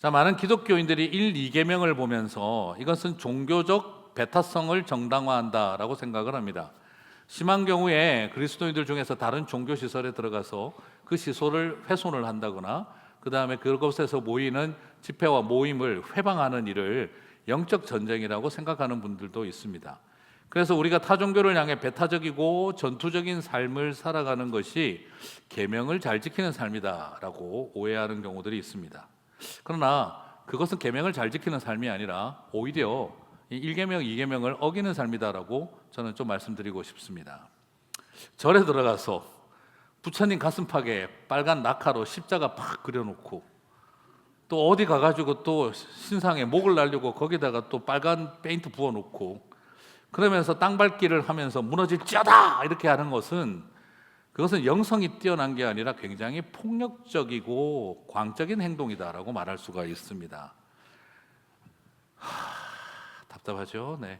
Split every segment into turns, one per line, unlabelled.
자, 많은 기독교인들이 1, 2계명을 보면서 이것은 종교적 배타성을 정당화한다라고 생각을 합니다. 심한 경우에 그리스도인들 중에서 다른 종교 시설에 들어가서 그 시설을 훼손을 한다거나 그 다음에 그곳에서 모이는 집회와 모임을 회방하는 일을 영적 전쟁이라고 생각하는 분들도 있습니다. 그래서 우리가 타 종교를 향해 배타적이고 전투적인 삶을 살아가는 것이 계명을 잘 지키는 삶이다라고 오해하는 경우들이 있습니다. 그러나 그것은 계명을 잘 지키는 삶이 아니라 오히려 1계명, 2계명을 어기는 삶이다라고 저는 좀 말씀드리고 싶습니다. 절에 들어가서 부처님 가슴팍에 빨간 낙하로 십자가 팍 그려놓고 또 어디 가가지고 또 신상에 목을 날리고 거기다가 또 빨간 페인트 부어놓고 그러면서 땅밟기를 하면서 무너질지어다 이렇게 하는 것은 그것은 영성이 뛰어난 게 아니라 굉장히 폭력적이고 광적인 행동이다라고 말할 수가 있습니다. 답답하죠. 네.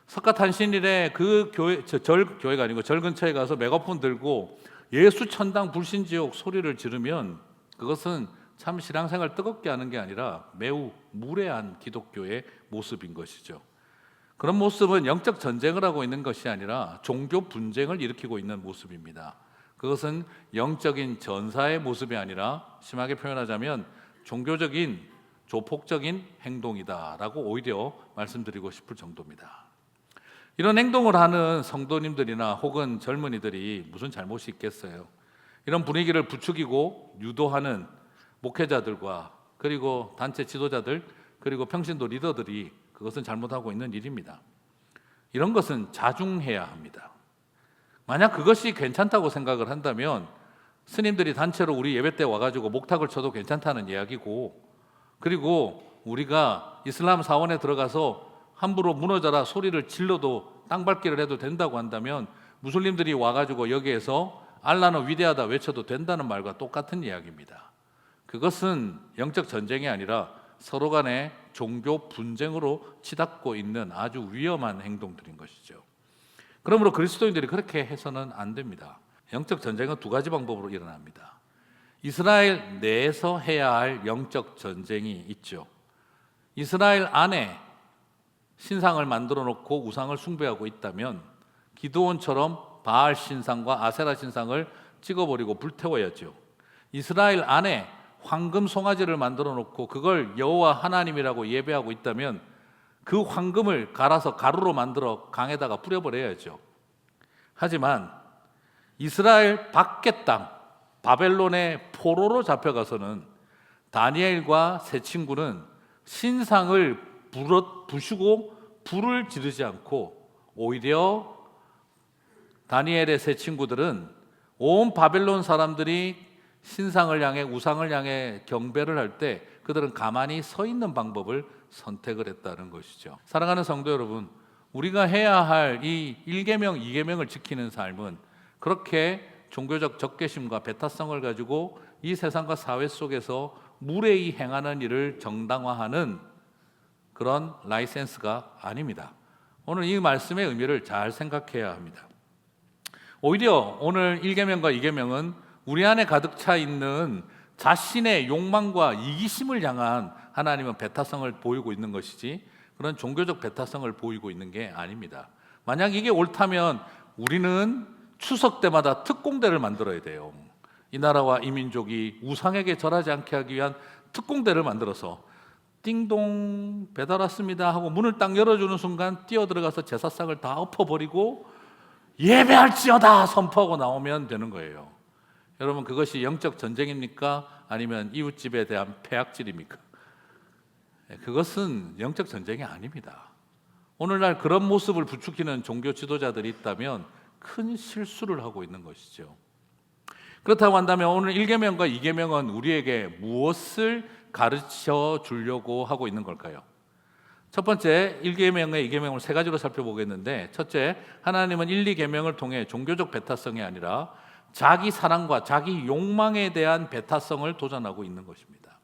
석가탄신일에 그 교회, 교회가 아니고 절 근처에 가서 메가폰 들고 예수 천당 불신지옥 소리를 지르면 그것은 참 신앙생활 뜨겁게 하는 게 아니라 매우 무례한 기독교의 모습인 것이죠. 그런 모습은 영적 전쟁을 하고 있는 것이 아니라 종교 분쟁을 일으키고 있는 모습입니다. 그것은 영적인 전사의 모습이 아니라 심하게 표현하자면 종교적인 조폭적인 행동이다라고 오히려 말씀드리고 싶을 정도입니다. 이런 행동을 하는 성도님들이나 혹은 젊은이들이 무슨 잘못이 있겠어요? 이런 분위기를 부추기고 유도하는 목회자들과 그리고 단체 지도자들 그리고 평신도 리더들이 그것은 잘못하고 있는 일입니다. 이런 것은 자중해야 합니다. 만약 그것이 괜찮다고 생각을 한다면 스님들이 단체로 우리 예배 때 와가지고 목탁을 쳐도 괜찮다는 이야기고, 그리고 우리가 이슬람 사원에 들어가서 함부로 무너져라 소리를 질러도 땅밟기를 해도 된다고 한다면 무슬림들이 와가지고 여기에서 알라는 위대하다 외쳐도 된다는 말과 똑같은 이야기입니다. 그것은 영적 전쟁이 아니라 서로 간의 종교 분쟁으로 치닫고 있는 아주 위험한 행동들인 것이죠. 그러므로 그리스도인들이 그렇게 해서는 안 됩니다. 영적 전쟁은 두 가지 방법으로 일어납니다. 이스라엘 내에서 해야 할 영적 전쟁이 있죠. 이스라엘 안에 신상을 만들어 놓고 우상을 숭배하고 있다면 기드온처럼 바알 신상과 아세라 신상을 찍어버리고 불태워야죠. 이스라엘 안에 황금 송아지를 만들어 놓고 그걸 여호와 하나님이라고 예배하고 있다면 그 황금을 갈아서 가루로 만들어 강에다가 뿌려버려야죠. 하지만 이스라엘 밖의 땅 바벨론의 포로로 잡혀가서는 다니엘과 세 친구는 신상을 부수고 불을 지르지 않고 오히려 다니엘의 세 친구들은 온 바벨론 사람들이 신상을 향해 우상을 향해 경배를 할 때 그들은 가만히 서 있는 방법을 선택을 했다는 것이죠. 사랑하는 성도 여러분, 우리가 해야 할 이 1계명, 2계명을 지키는 삶은 그렇게 종교적 적개심과 배타성을 가지고 이 세상과 사회 속에서 무례히 행하는 일을 정당화하는 그런 라이센스가 아닙니다. 오늘 이 말씀의 의미를 잘 생각해야 합니다. 오히려 오늘 1계명과 2계명은 우리 안에 가득 차 있는 자신의 욕망과 이기심을 향한 하나님은 배타성을 보이고 있는 것이지 그런 종교적 배타성을 보이고 있는 게 아닙니다. 만약 이게 옳다면 우리는 추석 때마다 특공대를 만들어야 돼요. 이 나라와 이 민족이 우상에게 절하지 않게 하기 위한 특공대를 만들어서 띵동 배달 왔습니다 하고 문을 딱 열어주는 순간 뛰어들어가서 제사상을 다 엎어버리고 예배할지어다 선포하고 나오면 되는 거예요. 여러분, 그것이 영적 전쟁입니까? 아니면 이웃집에 대한 폐악질입니까? 그것은 영적 전쟁이 아닙니다. 오늘날 그런 모습을 부추기는 종교 지도자들이 있다면 큰 실수를 하고 있는 것이죠. 그렇다고 한다면 오늘 1계명과 2계명은 우리에게 무엇을 가르쳐 주려고 하고 있는 걸까요? 첫 번째, 1계명과 2계명을 세 가지로 살펴보겠는데, 첫째, 하나님은 1, 2계명을 통해 종교적 배타성이 아니라 자기 사랑과 자기 욕망에 대한 배타성을 도전하고 있는 것입니다.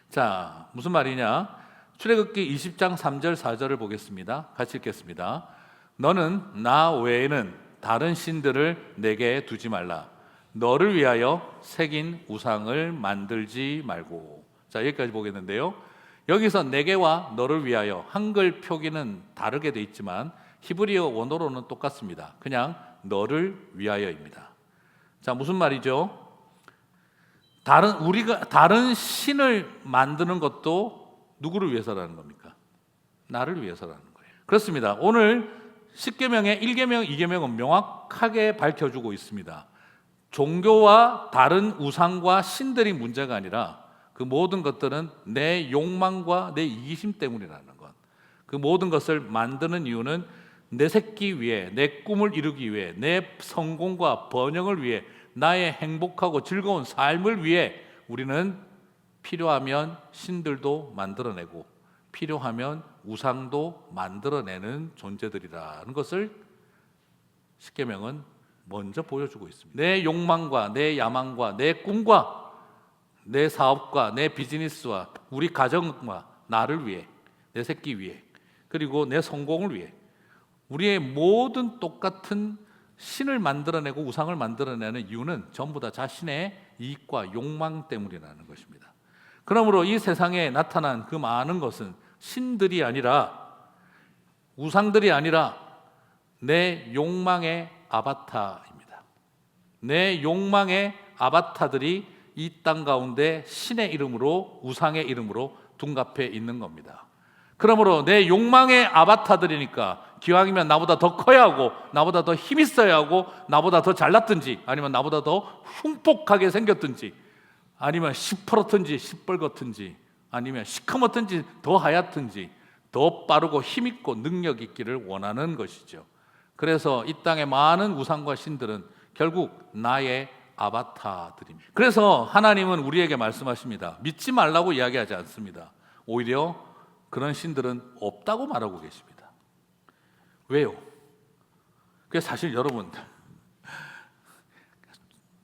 자, 무슨 말이냐? 출애굽기 20장 3절 4절을 보겠습니다. 같이 읽겠습니다. 너는 나 외에는 다른 신들을 내게 두지 말라. 너를 위하여 새긴 우상을 만들지 말고. 자, 여기까지 보겠는데요. 여기서 내게와 너를 위하여, 한글 표기는 다르게 돼 있지만 히브리어 원어로는 똑같습니다. 그냥 너를 위하여입니다. 자, 무슨 말이죠? 우리가 다른 신을 만드는 것도 누구를 위해서라는 겁니까? 나를 위해서라는 거예요. 그렇습니다. 오늘 10계명의 1계명, 2계명은 명확하게 밝혀주고 있습니다. 종교와 다른 우상과 신들이 문제가 아니라 그 모든 것들은 내 욕망과 내 이기심 때문이라는 것. 그 모든 것을 만드는 이유는 내 새끼 위해, 내 꿈을 이루기 위해, 내 성공과 번영을 위해, 나의 행복하고 즐거운 삶을 위해 우리는 필요하면 신들도 만들어내고 필요하면 우상도 만들어내는 존재들이라는 것을 십계명은 먼저 보여주고 있습니다. 내 욕망과 내 야망과 내 꿈과 내 사업과 내 비즈니스와 우리 가정과 나를 위해, 내 새끼 위해, 그리고 내 성공을 위해 우리의 모든 똑같은 신을 만들어내고 우상을 만들어내는 이유는 전부 다 자신의 이익과 욕망 때문이라는 것입니다. 그러므로 이 세상에 나타난 그 많은 것은 신들이 아니라, 우상들이 아니라 내 욕망의 아바타입니다. 내 욕망의 아바타들이 이 땅 가운데 신의 이름으로, 우상의 이름으로 둔갑해 있는 겁니다. 그러므로 내 욕망의 아바타들이니까 기왕이면 나보다 더 커야 하고, 나보다 더 힘 있어야 하고, 나보다 더 잘났든지, 아니면 나보다 더 흉폭하게 생겼든지, 아니면 시퍼렇든지 시뻘겋든지, 아니면 시커멓든지 더 하얗든지 더 빠르고 힘있고 능력 있기를 원하는 것이죠. 그래서 이 땅의 많은 우상과 신들은 결국 나의 아바타들입니다. 그래서 하나님은 우리에게 말씀하십니다. 믿지 말라고 이야기하지 않습니다. 오히려 그런 신들은 없다고 말하고 계십니다. 왜요? 그게 사실 여러분,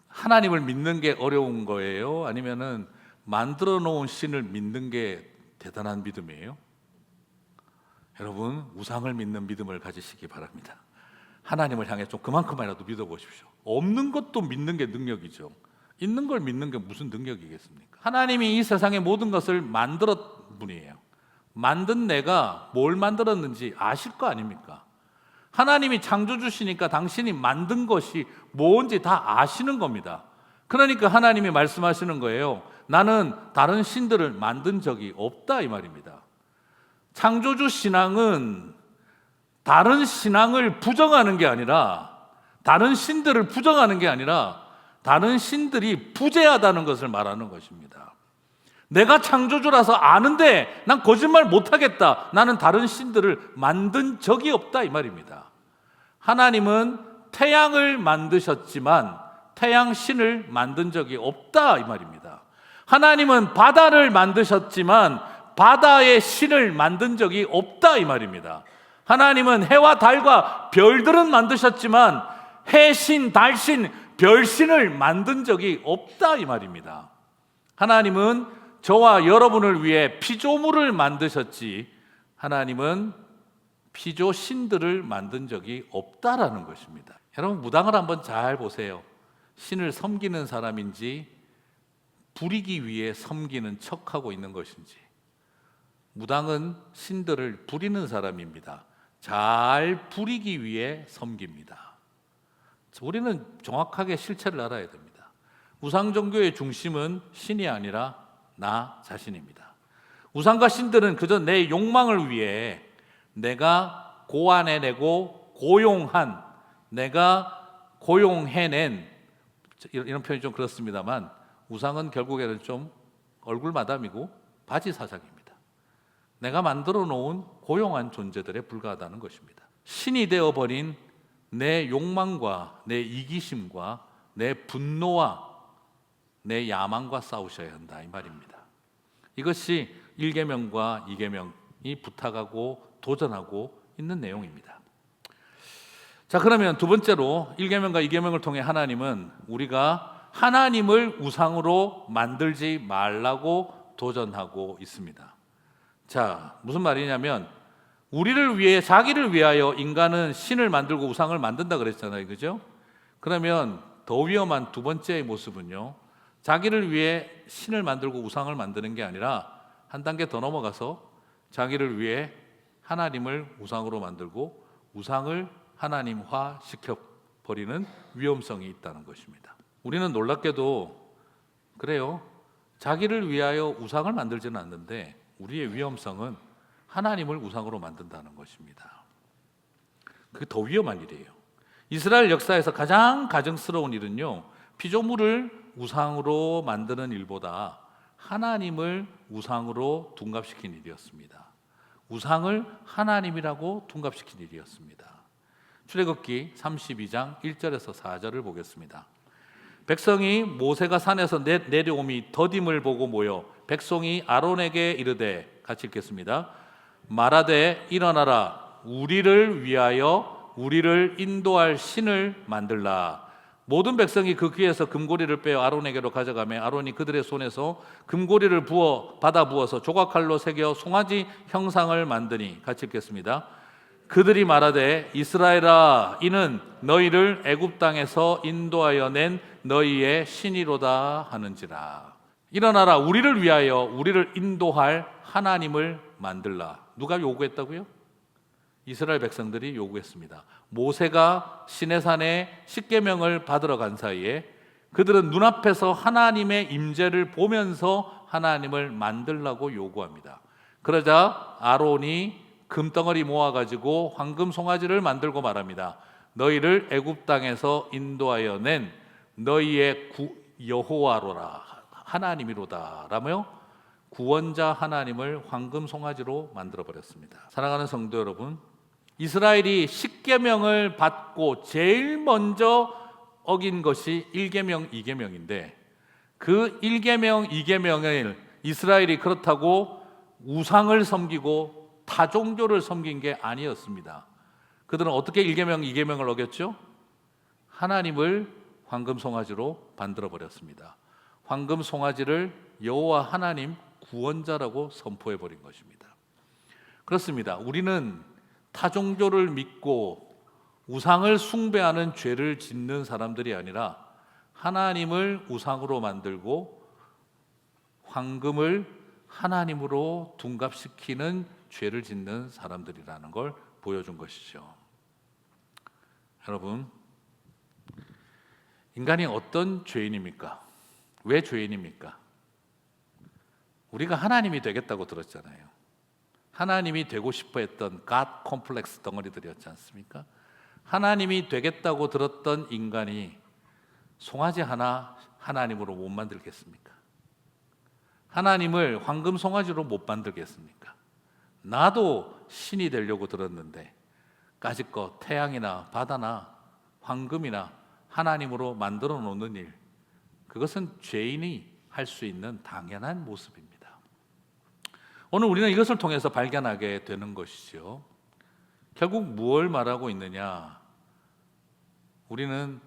하나님을 믿는 게 어려운 거예요? 아니면은 만들어 놓은 신을 믿는 게 대단한 믿음이에요? 여러분, 우상을 믿는 믿음을 가지시기 바랍니다. 하나님을 향해 좀 그만큼이라도 믿어보십시오. 없는 것도 믿는 게 능력이죠. 있는 걸 믿는 게 무슨 능력이겠습니까? 하나님이 이 세상의 모든 것을 만들었 분이에요. 만든 내가 뭘 만들었는지 아실 거 아닙니까? 하나님이 창조주시니까 당신이 만든 것이 뭔지 다 아시는 겁니다. 그러니까 하나님이 말씀하시는 거예요. 나는 다른 신들을 만든 적이 없다, 이 말입니다. 창조주 신앙은 다른 신앙을 부정하는 게 아니라, 다른 신들을 부정하는 게 아니라 다른 신들이 부재하다는 것을 말하는 것입니다. 내가 창조주라서 아는데 난 거짓말 못하겠다, 나는 다른 신들을 만든 적이 없다, 이 말입니다. 하나님은 태양을 만드셨지만 태양신을 만든 적이 없다, 이 말입니다. 하나님은 바다를 만드셨지만 바다의 신을 만든 적이 없다, 이 말입니다. 하나님은 해와 달과 별들은 만드셨지만 해신, 달신, 별신을 만든 적이 없다, 이 말입니다. 하나님은 저와 여러분을 위해 피조물을 만드셨지 하나님은 피조신들을 만든 적이 없다라는 것입니다. 여러분, 무당을 한번 잘 보세요. 신을 섬기는 사람인지 부리기 위해 섬기는 척하고 있는 것인지. 무당은 신들을 부리는 사람입니다. 잘 부리기 위해 섬깁니다. 우리는 정확하게 실체를 알아야 됩니다. 우상 종교의 중심은 신이 아니라 나 자신입니다. 우상과 신들은 그저 내 욕망을 위해 내가 고안해내고 고용한, 내가 고용해낸, 이런 표현이 좀 그렇습니다만 우상은 결국에는 좀 얼굴 마담이고 바지 사장입니다. 내가 만들어 놓은 고용한 존재들에 불과하다는 것입니다. 신이 되어버린 내 욕망과 내 이기심과 내 분노와 내 야망과 싸우셔야 한다, 이 말입니다. 이것이 1계명과 2계명이 부탁하고 도전하고 있는 내용입니다. 자, 그러면 두 번째로 1계명과 2계명을 통해 하나님은 우리가 하나님을 우상으로 만들지 말라고 도전하고 있습니다. 자, 무슨 말이냐면 우리를 위해, 자기를 위하여 인간은 신을 만들고 우상을 만든다 그랬잖아요, 그죠? 그러면 더 위험한 두 번째의 모습은요, 자기를 위해 신을 만들고 우상을 만드는 게 아니라 한 단계 더 넘어가서 자기를 위해 하나님을 우상으로 만들고 우상을 하나님화 시켜버리는 위험성이 있다는 것입니다. 우리는 놀랍게도 그래요. 자기를 위하여 우상을 만들지는 않는데 우리의 위험성은 하나님을 우상으로 만든다는 것입니다. 그게 더 위험한 일이에요. 이스라엘 역사에서 가장 가증스러운 일은요, 피조물을 우상으로 만드는 일보다 하나님을 우상으로 둔갑시킨 일이었습니다. 우상을 하나님이라고 둔갑시킨 일이었습니다. 출애굽기 32장 1절에서 4절을 보겠습니다. 백성이 모세가 산에서 내려옴이 더딤을 보고 모여 백성이 아론에게 이르되, 같이 읽겠습니다. 말하되 일어나라, 우리를 위하여 우리를 인도할 신을 만들라. 모든 백성이 그 귀에서 금고리를 빼어 아론에게로 가져가매 아론이 그들의 손에서 금고리를 받아 부어서 조각칼로 새겨 송아지 형상을 만드니, 같이 읽겠습니다. 그들이 말하되 이스라엘아, 이는 너희를 애굽 땅에서 인도하여 낸 너희의 신이로다 하는지라. 일어나라, 우리를 위하여 우리를 인도할 하나님을 만들라. 누가 요구했다고요? 이스라엘 백성들이 요구했습니다. 모세가 시내산에 십계명을 받으러 간 사이에 그들은 눈앞에서 하나님의 임재를 보면서 하나님을 만들라고 요구합니다. 그러자 아론이 금덩어리 모아가지고 황금 송아지를 만들고 말합니다. 너희를 애굽 땅에서 인도하여 낸 너희의 여호와로라, 하나님이로다 라며 구원자 하나님을 황금 송아지로 만들어버렸습니다. 사랑하는 성도 여러분, 이스라엘이 십계명을 받고 제일 먼저 어긴 것이 1계명, 2계명인데 그 1계명, 2계명을 이스라엘이 그렇다고 우상을 섬기고 타종교를 섬긴 게 아니었습니다. 그들은 어떻게 1계명, 2계명을 어겼죠? 하나님을 황금 송아지로 만들어 버렸습니다. 황금 송아지를 여호와 하나님 구원자라고 선포해 버린 것입니다. 그렇습니다. 우리는 타종교를 믿고 우상을 숭배하는 죄를 짓는 사람들이 아니라 하나님을 우상으로 만들고 황금을 하나님으로 둔갑시키는 죄를 짓는 사람들이라는 걸 보여준 것이죠. 여러분, 인간이 어떤 죄인입니까? 왜 죄인입니까? 우리가 하나님이 되겠다고 들었잖아요. 하나님이 되고 싶어 했던 God 콤플렉스 덩어리들이었지 않습니까? 하나님이 되겠다고 들었던 인간이 송아지 하나 하나님으로 못 만들겠습니까? 하나님을 황금 송아지로 못 만들겠습니까? 나도 신이 되려고 들었는데 까짓것 태양이나 바다나 황금이나 하나님으로 만들어 놓는 일, 그것은 죄인이 할 수 있는 당연한 모습입니다. 오늘 우리는 이것을 통해서 발견하게 되는 것이죠. 결국 무엇을 말하고 있느냐? 우리는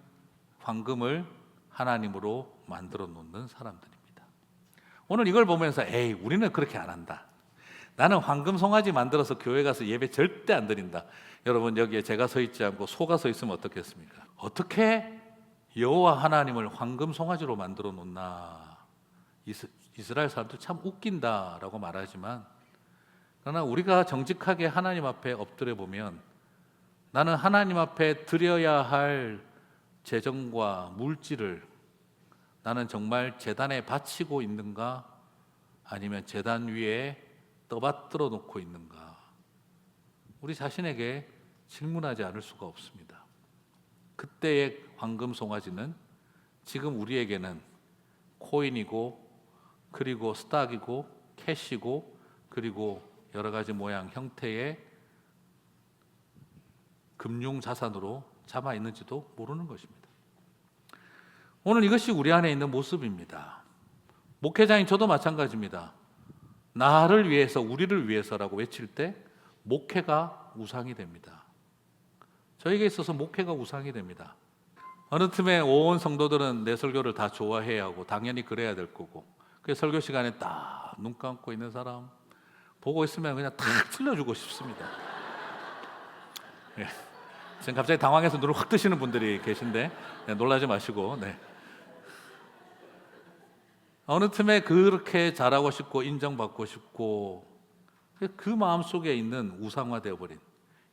황금을 하나님으로 만들어 놓는 사람들입니다. 오늘 이걸 보면서 에이, 우리는 그렇게 안 한다. 나는 황금 송아지 만들어서 교회 가서 예배 절대 안 드린다. 여러분, 여기에 제가 서 있지 않고 소가 서 있으면 어떻겠습니까? 어떻게 여호와 하나님을 황금 송아지로 만들어 놓나? 이스라엘 사람들 참 웃긴다라고 말하지만, 그러나 우리가 정직하게 하나님 앞에 엎드려 보면 나는 하나님 앞에 드려야 할 재정과 물질을 나는 정말 제단에 바치고 있는가, 아니면 제단 위에 떠받들어 놓고 있는가, 우리 자신에게 질문하지 않을 수가 없습니다. 그때의 황금 송아지는 지금 우리에게는 코인이고, 그리고 스탁이고, 캐시고, 그리고 여러 가지 모양 형태의 금융 자산으로 잡아 있는지도 모르는 것입니다. 오늘 이것이 우리 안에 있는 모습입니다. 목회자인 저도 마찬가지입니다. 나를 위해서, 우리를 위해서라고 외칠 때 목회가 우상이 됩니다. 저에게 있어서 목회가 우상이 됩니다. 어느 틈에 온 성도들은 내 설교를 다 좋아해야 하고 당연히 그래야 될 거고, 그 설교 시간에 딱 눈 감고 있는 사람 보고 있으면 그냥 탁 찔러주고 싶습니다. 네. 지금 갑자기 당황해서 눈을 확 뜨시는 분들이 계신데, 네, 놀라지 마시고. 네. 어느 틈에 그렇게 잘하고 싶고 인정받고 싶고 그 마음속에 있는 우상화되어 버린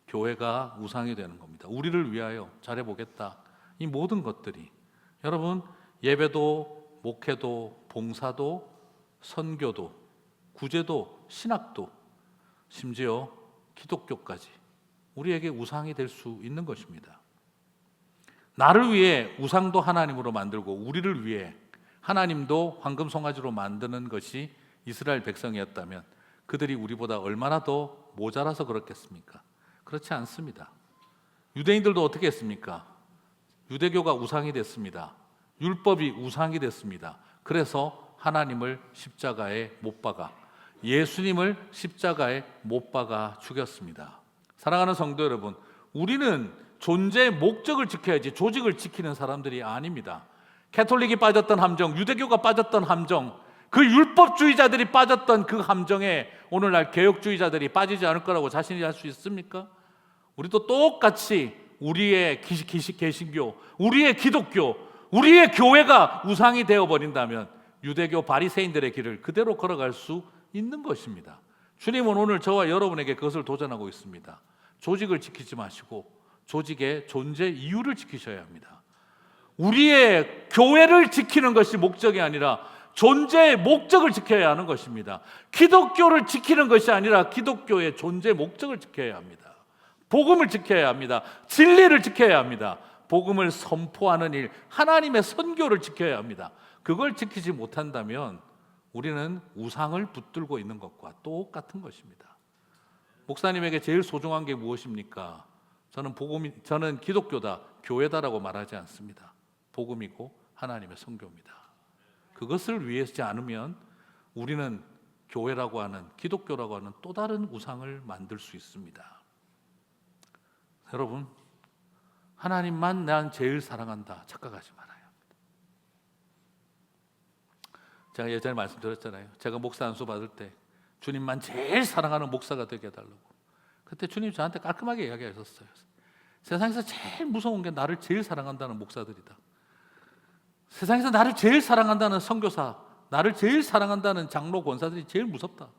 교회가 우상이 되는 겁니다. 우리를 위하여 잘해보겠다. 이 모든 것들이 여러분 예배도 목회도 봉사도 선교도 구제도 신학도 심지어 기독교까지 우리에게 우상이 될 수 있는 것입니다. 나를 위해 우상도 하나님으로 만들고 우리를 위해 하나님도 황금 송아지로 만드는 것이 이스라엘 백성이었다면 그들이 우리보다 얼마나 더 모자라서 그렇겠습니까? 그렇지 않습니다. 유대인들도 어떻게 했습니까? 유대교가 우상이 됐습니다. 율법이 우상이 됐습니다. 그래서 하나님을 십자가에 못 박아 예수님을 십자가에 못 박아 죽였습니다. 사랑하는 성도 여러분, 우리는 존재의 목적을 지켜야지 조직을 지키는 사람들이 아닙니다. 캐톨릭이 빠졌던 함정, 유대교가 빠졌던 함정, 그 율법주의자들이 빠졌던 그 함정에 오늘날 개혁주의자들이 빠지지 않을 거라고 자신이 할 수 있습니까? 우리도 똑같이 우리의 개신교, 우리의 기독교, 우리의 교회가 우상이 되어버린다면 유대교 바리새인들의 길을 그대로 걸어갈 수 있는 것입니다. 주님은 오늘 저와 여러분에게 그것을 도전하고 있습니다. 조직을 지키지 마시고 조직의 존재 이유를 지키셔야 합니다. 우리의 교회를 지키는 것이 목적이 아니라 존재의 목적을 지켜야 하는 것입니다. 기독교를 지키는 것이 아니라 기독교의 존재 목적을 지켜야 합니다. 복음을 지켜야 합니다. 진리를 지켜야 합니다. 복음을 선포하는 일, 하나님의 선교를 지켜야 합니다. 그걸 지키지 못한다면 우리는 우상을 붙들고 있는 것과 똑같은 것입니다. 목사님에게 제일 소중한 게 무엇입니까? 저는 기독교다, 교회다라고 말하지 않습니다. 복음이고 하나님의 선교입니다. 그것을 위해서지 않으면 우리는 교회라고 하는, 기독교라고 하는 또 다른 우상을 만들 수 있습니다. 여러분, 하나님만 난 제일 사랑한다 착각하지 말아요. 제가 예전에 말씀드렸잖아요. 제가 목사 안수 받을 때 주님만 제일 사랑하는 목사가 되게 해달라고. 그때 주님 저한테 깔끔하게 이야기하셨어요. 세상에서 제일 무서운 게 나를 제일 사랑한다는 목사들이다. 세상에서 나를 제일 사랑한다는 선교사, 나를 제일 사랑한다는 장로 권사들이 제일 무섭다.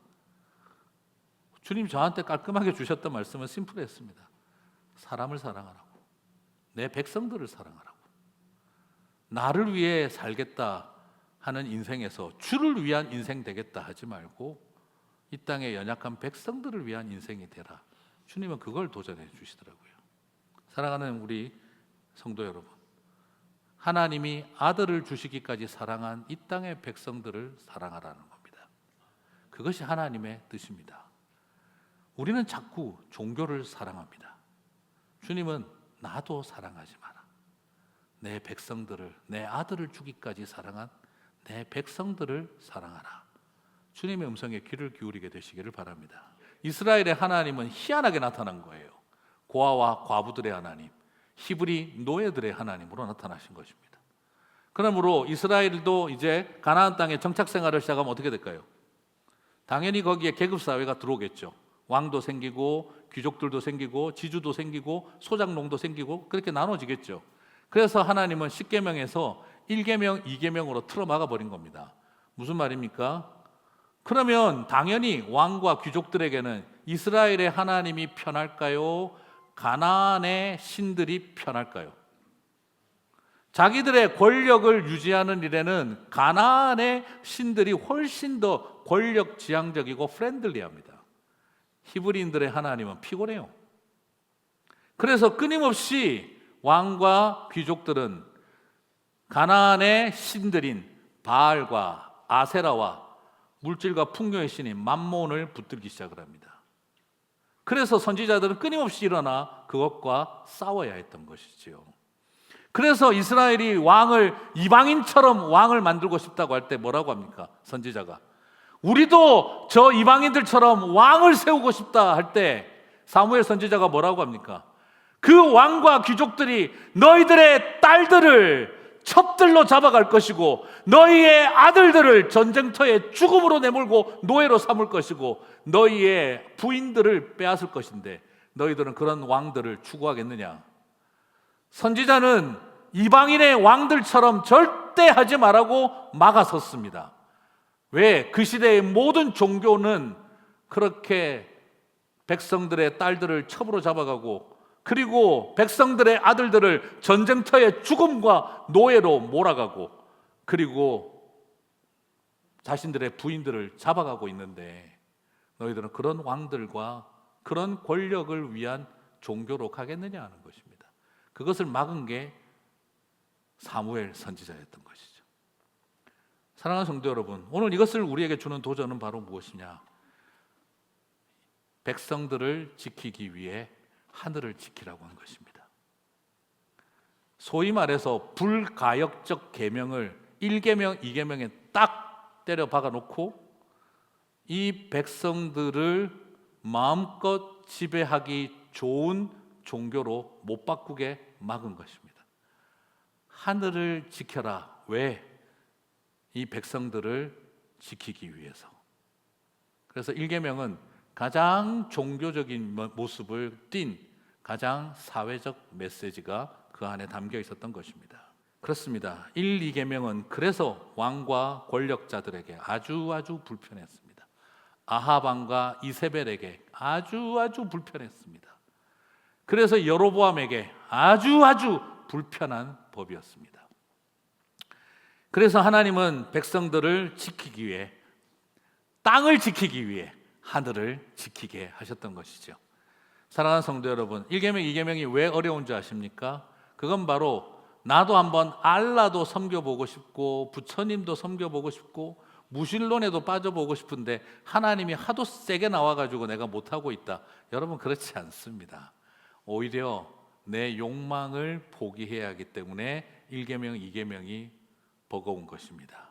주님 저한테 깔끔하게 주셨던 말씀은 심플했습니다. 사람을 사랑하라고, 내 백성들을 사랑하라고. 나를 위해 살겠다 하는 인생에서 주를 위한 인생 되겠다 하지 말고 이 땅의 연약한 백성들을 위한 인생이 되라. 주님은 그걸 도전해 주시더라고요. 사랑하는 우리 성도 여러분, 하나님이 아들을 주시기까지 사랑한 이 땅의 백성들을 사랑하라는 겁니다. 그것이 하나님의 뜻입니다. 우리는 자꾸 종교를 사랑합니다. 주님은 나도 사랑하지 마라. 내 백성들을, 내 아들을 주기까지 사랑한 내 백성들을 사랑하라. 주님의 음성에 귀를 기울이게 되시기를 바랍니다. 이스라엘의 하나님은 희한하게 나타난 거예요. 고아와 과부들의 하나님, 히브리 노예들의 하나님으로 나타나신 것입니다. 그러므로 이스라엘도 이제 가나안 땅에 정착 생활을 시작하면 어떻게 될까요? 당연히 거기에 계급 사회가 들어오겠죠. 왕도 생기고 귀족들도 생기고 지주도 생기고 소작농도 생기고 그렇게 나눠지겠죠. 그래서 하나님은 10계명에서 1계명, 2계명으로 틀어막아 버린 겁니다. 무슨 말입니까? 그러면 당연히 왕과 귀족들에게는 이스라엘의 하나님이 편할까요? 가나안의 신들이 편할까요? 자기들의 권력을 유지하는 일에는 가나안의 신들이 훨씬 더 권력 지향적이고 프렌들리합니다. 히브리인들의 하나님은 피곤해요. 그래서 끊임없이 왕과 귀족들은 가나안의 신들인 바알과 아세라와 물질과 풍요의 신인 맘몬을 붙들기 시작을 합니다. 그래서 선지자들은 끊임없이 일어나 그것과 싸워야 했던 것이지요. 그래서 이스라엘이 왕을 이방인처럼 왕을 만들고 싶다고 할 때 뭐라고 합니까? 선지자가 우리도 저 이방인들처럼 왕을 세우고 싶다 할 때 사무엘 선지자가 뭐라고 합니까? 그 왕과 귀족들이 너희들의 딸들을 첩들로 잡아갈 것이고 너희의 아들들을 전쟁터에 죽음으로 내몰고 노예로 삼을 것이고 너희의 부인들을 빼앗을 것인데 너희들은 그런 왕들을 추구하겠느냐? 선지자는 이방인의 왕들처럼 절대 하지 말라고 막아섰습니다. 왜? 그 시대의 모든 종교는 그렇게 백성들의 딸들을 첩으로 잡아가고, 그리고 백성들의 아들들을 전쟁터의 죽음과 노예로 몰아가고, 그리고 자신들의 부인들을 잡아가고 있는데, 너희들은 그런 왕들과 그런 권력을 위한 종교로 가겠느냐 하는 것입니다. 그것을 막은 게 사무엘 선지자였던 것이죠. 사랑하는 성도 여러분, 오늘 이것을 우리에게 주는 도전은 바로 무엇이냐? 백성들을 지키기 위해 하늘을 지키라고 한 것입니다. 소위 말해서 불가역적 계명을 1계명, 2계명에 딱 때려 박아 놓고 이 백성들을 마음껏 지배하기 좋은 종교로 못 바꾸게 막은 것입니다. 하늘을 지켜라. 왜? 이 백성들을 지키기 위해서. 그래서 1계명은 가장 종교적인 모습을 띤 가장 사회적 메시지가 그 안에 담겨 있었던 것입니다. 그렇습니다. 1, 2계명은 그래서 왕과 권력자들에게 아주 불편했습니다. 아합 왕과 이세벨에게 아주 불편했습니다. 그래서 여로보암에게 아주 불편한 법이었습니다. 그래서 하나님은 백성들을 지키기 위해, 땅을 지키기 위해 하늘을 지키게 하셨던 것이죠. 사랑하는 성도 여러분, 1계명, 2계명이 왜 어려운지 아십니까? 그건 바로 나도 한번 알라도 섬겨보고 싶고 부처님도 섬겨보고 싶고 무신론에도 빠져보고 싶은데 하나님이 하도 세게 나와가지고 내가 못하고 있다. 여러분, 그렇지 않습니다. 오히려 내 욕망을 포기해야 하기 때문에 1계명, 2계명이 버거운 것입니다.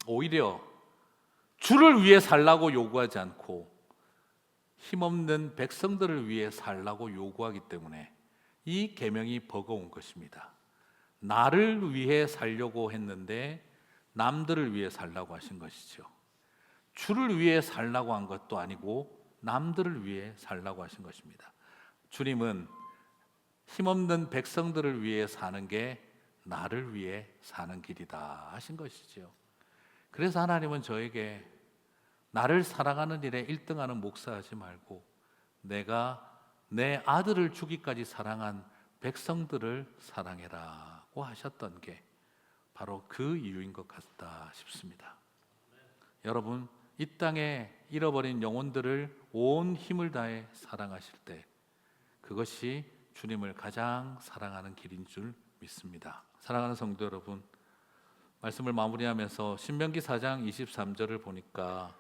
오히려 주를 위해 살라고 요구하지 않고 힘없는 백성들을 위해 살라고 요구하기 때문에 이 계명이 버거운 것입니다. 나를 위해 살려고 했는데 남들을 위해 살라고 하신 것이죠. 주를 위해 살라고 한 것도 아니고 남들을 위해 살라고 하신 것입니다. 주님은 힘없는 백성들을 위해 사는 게 나를 위해 사는 길이다 하신 것이죠. 그래서 하나님은 저에게 나를 사랑하는 일에 1등하는 목사하지 말고 내가 내 아들을 주기까지 사랑한 백성들을 사랑해라고 하셨던 게 바로 그 이유인 것 같다 싶습니다. 여러분, 이 땅에 잃어버린 영혼들을 온 힘을 다해 사랑하실 때 그것이 주님을 가장 사랑하는 길인 줄 믿습니다. 사랑하는 성도 여러분, 말씀을 마무리하면서 신명기 4장 23절을 보니까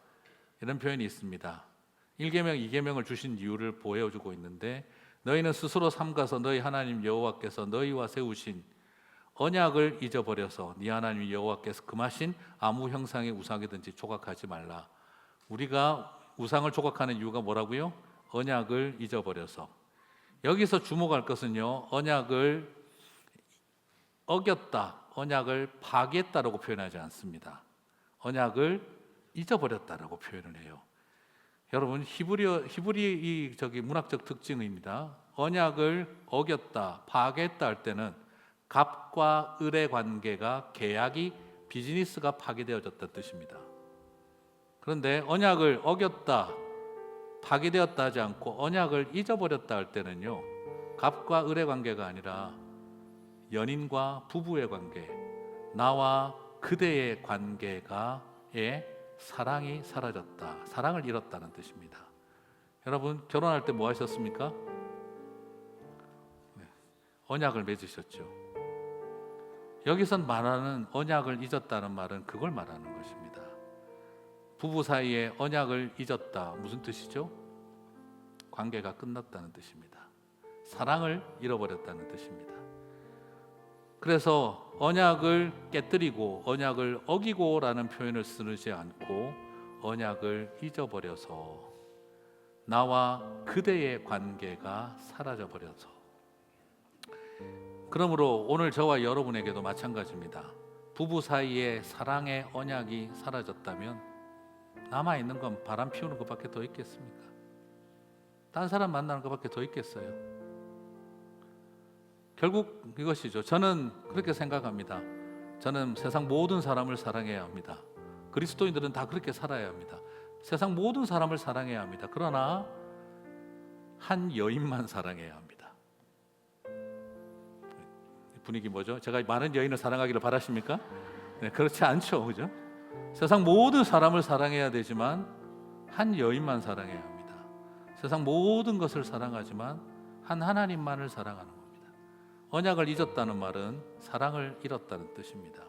이런 표현이 있습니다. 1계명, 2계명을 주신 이유를 보여주고 있는데 너희는 스스로 삼가서 너희 하나님 여호와께서 너희와 세우신 언약을 잊어버려서 네 하나님 여호와께서 금하신 아무 형상의 우상이든지 조각하지 말라. 우리가 우상을 조각하는 이유가 뭐라고요? 언약을 잊어버려서. 여기서 주목할 것은요, 언약을 어겼다, 언약을 파기했다라고 표현하지 않습니다. 언약을 잊어버렸다라고 표현을 해요. 여러분, 히브리 문학적 특징입니다. 언약을 어겼다, 파괴했다 할 때는 갑과 을의 관계가, 계약이, 비즈니스가 파괴되어졌다는 뜻입니다. 그런데 언약을 어겼다, 파괴되었다 하지 않고 언약을 잊어버렸다 할 때는요, 갑과 을의 관계가 아니라 연인과 부부의 관계, 나와 그대의 관계가의 사랑이 사라졌다, 사랑을 잃었다는 뜻입니다. 여러분, 결혼할 때 뭐 하셨습니까? 언약을 맺으셨죠. 여기선 말하는 언약을 잊었다는 말은 그걸 말하는 것입니다. 부부 사이에 언약을 잊었다, 무슨 뜻이죠? 관계가 끝났다는 뜻입니다. 사랑을 잃어버렸다는 뜻입니다. 그래서 언약을 깨뜨리고 언약을 어기고 라는 표현을 쓰지 않고 언약을 잊어버려서 나와 그대의 관계가 사라져버려서. 그러므로 오늘 저와 여러분에게도 마찬가지입니다. 부부 사이에 사랑의 언약이 사라졌다면 남아있는 건 바람 피우는 것밖에 더 있겠습니까? 딴 사람 만나는 것밖에 더 있겠어요? 결국 이것이죠. 저는 그렇게 생각합니다. 저는 세상 모든 사람을 사랑해야 합니다. 그리스도인들은 다 그렇게 살아야 합니다. 세상 모든 사람을 사랑해야 합니다. 그러나 한 여인만 사랑해야 합니다. 분위기 뭐죠? 제가 많은 여인을 사랑하기를 바라십니까? 네, 그렇지 않죠, 그죠? 세상 모든 사람을 사랑해야 되지만 한 여인만 사랑해야 합니다. 세상 모든 것을 사랑하지만 한 하나님만을 사랑하는 겁니다. 언약을 잊었다는 말은 사랑을 잃었다는 뜻입니다.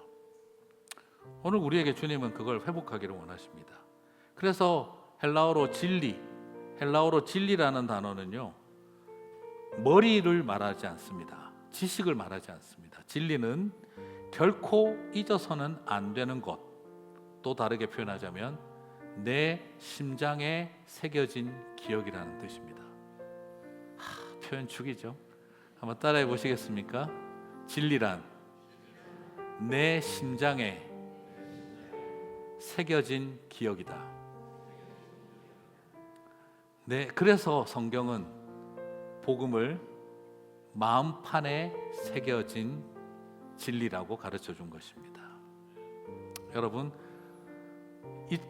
오늘 우리에게 주님은 그걸 회복하기를 원하십니다. 그래서 헬라어로 진리라는 단어는요, 머리를 말하지 않습니다. 지식을 말하지 않습니다. 진리는 결코 잊어서는 안 되는 것, 또 다르게 표현하자면 내 심장에 새겨진 기억이라는 뜻입니다. 표현 죽이죠. 한번 따라해 보시겠습니까? 진리란 내 심장에 새겨진 기억이다. 네, 그래서 성경은 복음을 마음판에 새겨진 진리라고 가르쳐 준 것입니다. 여러분,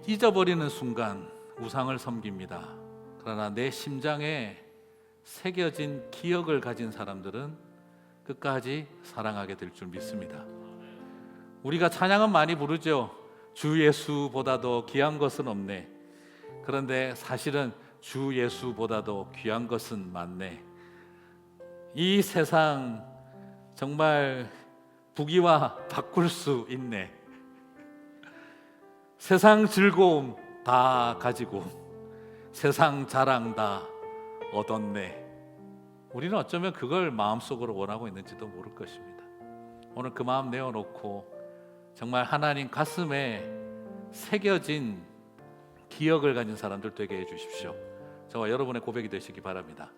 잊어버리는 순간 우상을 섬깁니다. 그러나 내 심장에 새겨진 기억을 가진 사람들은 끝까지 사랑하게 될 줄 믿습니다. 우리가 찬양은 많이 부르죠. 주 예수보다도 귀한 것은 없네. 그런데 사실은 주 예수보다도 귀한 것은 많네. 이 세상 정말 부귀와 바꿀 수 있네. 세상 즐거움 다 가지고 세상 자랑 다 얻었네. 우리는 어쩌면 그걸 마음속으로 원하고 있는지도 모를 것입니다. 오늘 그 마음 내어놓고 정말 하나님 가슴에 새겨진 기억을 가진 사람들 되게 해주십시오. 저와 여러분의 고백이 되시기 바랍니다.